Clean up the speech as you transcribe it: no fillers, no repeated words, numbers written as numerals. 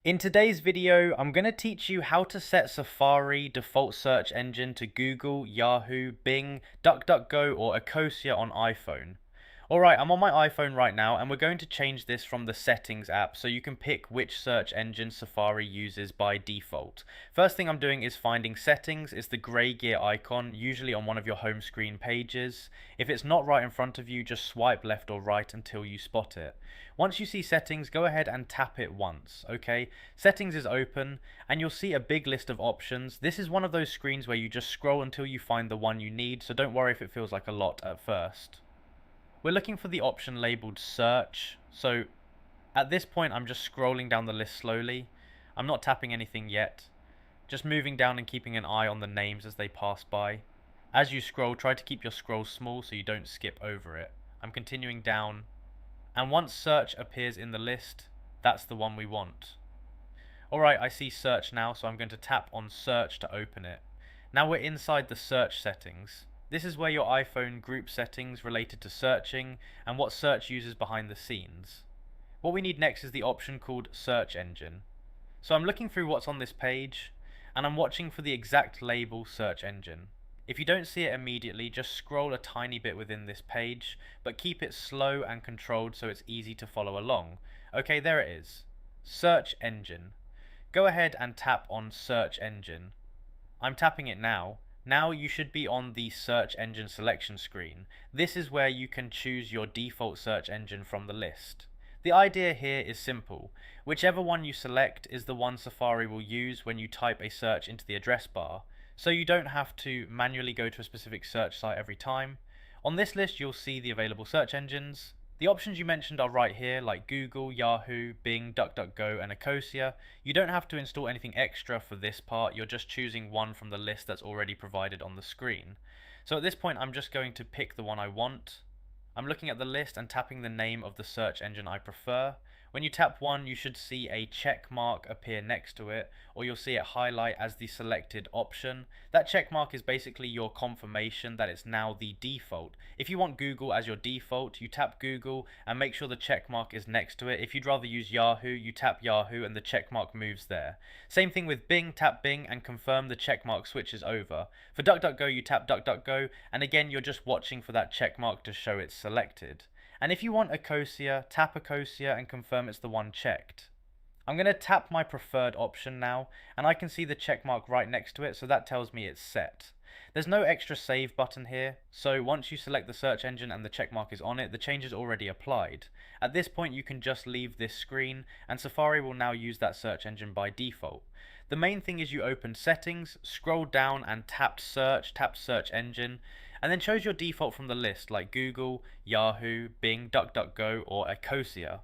In today's video, I'm going to teach you how to set Safari default search engine to Google, Yahoo, Bing, Duckduckgo, or Ecosia on iPhone. Alright, I'm on my iPhone right now and we're going to change this from the settings app so you can pick which search engine Safari uses by default. First thing I'm doing is finding settings. It's the grey gear icon, usually on one of your home screen pages. If it's not right in front of you, just swipe left or right until you spot it. Once you see settings, go ahead and tap it once, okay? Settings is open and you'll see a big list of options. This is one of those screens where you just scroll until you find the one you need, so don't worry if it feels like a lot at first. We're looking for the option labeled search, so at this point I'm just scrolling down the list slowly. I'm not tapping anything yet, just moving down and keeping an eye on the names as they pass by. As you scroll, try to keep your scroll small so you don't skip over it. I'm continuing down, and once search appears in the list, that's the one we want. Alright, I see search now, so I'm going to tap on search to open it. Now we're inside the search settings. This is where your iPhone groups settings related to searching and what search uses behind the scenes. What we need next is the option called search engine. So I'm looking through what's on this page and I'm watching for the exact label search engine. If you don't see it immediately, just scroll a tiny bit within this page, but keep it slow and controlled so it's easy to follow along. Okay, there it is. Search engine. Go ahead and tap on search engine. I'm tapping it now. Now you should be on the search engine selection screen. This is where you can choose your default search engine from the list. The idea here is simple. Whichever one you select is the one Safari will use when you type a search into the address bar, so you don't have to manually go to a specific search site every time. On this list you'll see the available search engines. The options you mentioned are right here, like Google, Yahoo, Bing, DuckDuckGo, and Ecosia. You don't have to install anything extra for this part, you're just choosing one from the list that's already provided on the screen. So at this point I'm just going to pick the one I want. I'm looking at the list and tapping the name of the search engine I prefer. When you tap one, you should see a check mark appear next to it, or you'll see it highlight as the selected option. That check mark is basically your confirmation that it's now the default. If you want Google as your default, you tap Google and make sure the check mark is next to it. If you'd rather use Yahoo, you tap Yahoo and the check mark moves there. Same thing with Bing, tap Bing and confirm the check mark switches over. For DuckDuckGo, you tap DuckDuckGo, and again you're just watching for that check mark to show it's selected. And if you want Ecosia, tap Ecosia and confirm it's the one checked. I'm going to tap my preferred option now, and I can see the check mark right next to it, so that tells me it's set. There's no extra save button here, so once you select the search engine and the check mark is on it, the change is already applied. At this point you can just leave this screen, and Safari will now use that search engine by default. The main thing is you open settings, scroll down and tap search engine, and then chose your default from the list like Google, Yahoo, Bing, DuckDuckGo, or Ecosia.